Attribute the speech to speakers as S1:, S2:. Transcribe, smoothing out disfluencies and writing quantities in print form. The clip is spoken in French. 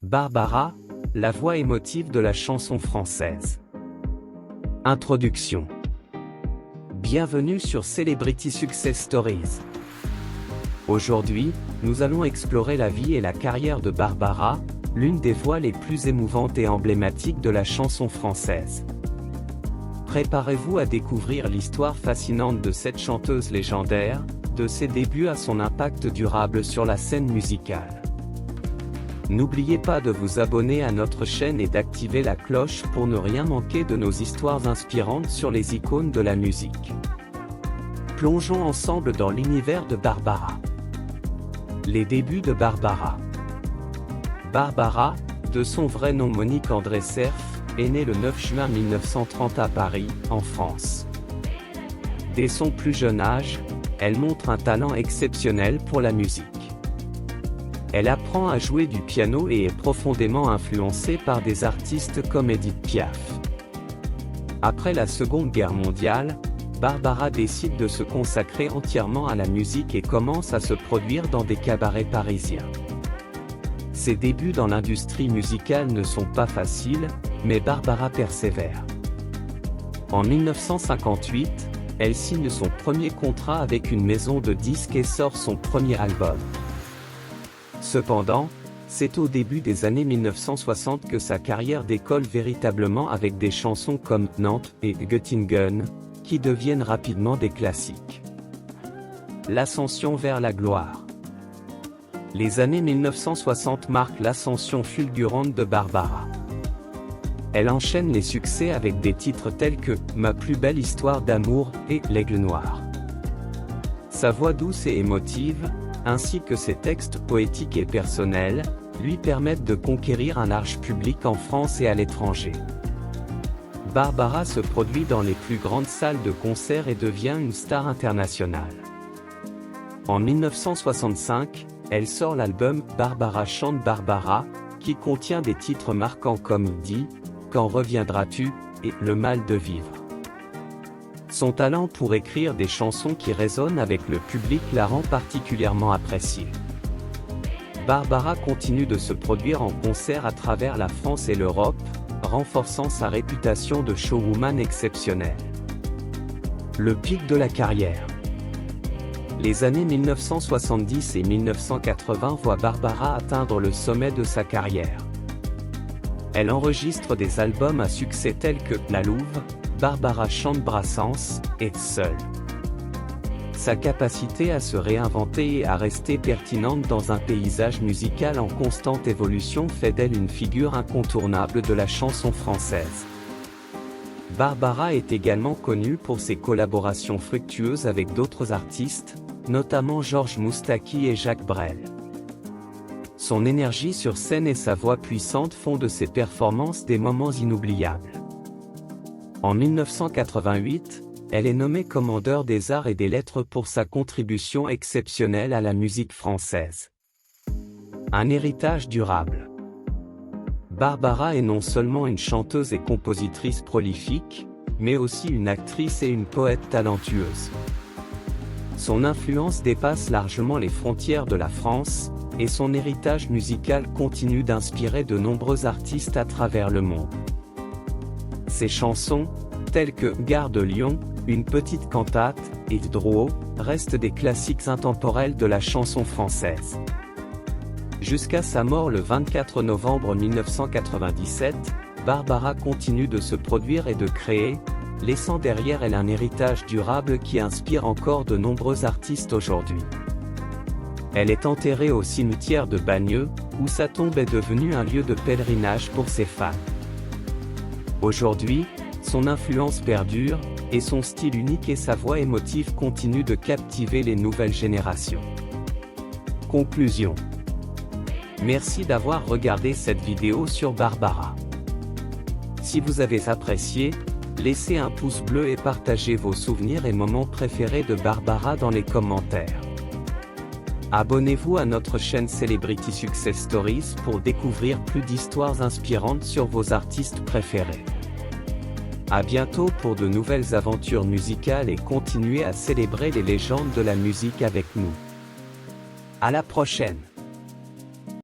S1: Barbara, la voix émotive de la chanson française. Introduction. Bienvenue sur Celebrity Success Stories. Aujourd'hui, nous allons explorer la vie et la carrière de Barbara, l'une des voix les plus émouvantes et emblématiques de la chanson française. Préparez-vous à découvrir l'histoire fascinante de cette chanteuse légendaire, de ses débuts à son impact durable sur la scène musicale. N'oubliez pas de vous abonner à notre chaîne et d'activer la cloche pour ne rien manquer de nos histoires inspirantes sur les icônes de la musique. Plongeons ensemble dans l'univers de Barbara. Les débuts de Barbara. Barbara, de son vrai nom Monique André Cerf, est née le 9 juin 1930 à Paris, en France. Dès son plus jeune âge, elle montre un talent exceptionnel pour la musique. Elle apprend à jouer du piano et est profondément influencée par des artistes comme Édith Piaf. Après la Seconde Guerre mondiale, Barbara décide de se consacrer entièrement à la musique et commence à se produire dans des cabarets parisiens. Ses débuts dans l'industrie musicale ne sont pas faciles, mais Barbara persévère. En 1958, elle signe son premier contrat avec une maison de disques et sort son premier album. Cependant, c'est au début des années 1960 que sa carrière décolle véritablement avec des chansons comme Nantes et Göttingen, qui deviennent rapidement des classiques. L'ascension vers la gloire. Les années 1960 marquent l'ascension fulgurante de Barbara. Elle enchaîne les succès avec des titres tels que « Ma plus belle histoire d'amour » et « L'aigle noir ». Sa voix douce et émotive, ainsi que ses textes poétiques et personnels, lui permettent de conquérir un large public en France et à l'étranger. Barbara se produit dans les plus grandes salles de concert et devient une star internationale. En 1965, elle sort l'album « Barbara chante Barbara », qui contient des titres marquants comme « Dis, quand reviendras-tu » et « Le mal de vivre ». Son talent pour écrire des chansons qui résonnent avec le public la rend particulièrement appréciée. Barbara continue de se produire en concert à travers la France et l'Europe, renforçant sa réputation de showwoman exceptionnelle. Le pic de la carrière. Les années 1970 et 1980 voient Barbara atteindre le sommet de sa carrière. Elle enregistre des albums à succès tels que La Louve, Barbara chante Brassens et Seule. Sa capacité à se réinventer et à rester pertinente dans un paysage musical en constante évolution fait d'elle une figure incontournable de la chanson française. Barbara est également connue pour ses collaborations fructueuses avec d'autres artistes, notamment Georges Moustaki et Jacques Brel. Son énergie sur scène et sa voix puissante font de ses performances des moments inoubliables. En 1988, elle est nommée commandeur des arts et des lettres pour sa contribution exceptionnelle à la musique française. Un héritage durable. Barbara est non seulement une chanteuse et compositrice prolifique, mais aussi une actrice et une poète talentueuse. Son influence dépasse largement les frontières de la France, et son héritage musical continue d'inspirer de nombreux artistes à travers le monde. Ses chansons, telles que « Gare de Lyon », « Une petite cantate » et « Drouot » restent des classiques intemporels de la chanson française. Jusqu'à sa mort le 24 novembre 1997, Barbara continue de se produire et de créer, laissant derrière elle un héritage durable qui inspire encore de nombreux artistes aujourd'hui. Elle est enterrée au cimetière de Bagneux, où sa tombe est devenue un lieu de pèlerinage pour ses fans. Aujourd'hui, son influence perdure, et son style unique et sa voix émotive continuent de captiver les nouvelles générations. Conclusion. Merci d'avoir regardé cette vidéo sur Barbara. Si vous avez apprécié, laissez un pouce bleu et partagez vos souvenirs et moments préférés de Barbara dans les commentaires. Abonnez-vous à notre chaîne Celebrity Success Stories pour découvrir plus d'histoires inspirantes sur vos artistes préférés. À bientôt pour de nouvelles aventures musicales et continuez à célébrer les légendes de la musique avec nous. À la prochaine!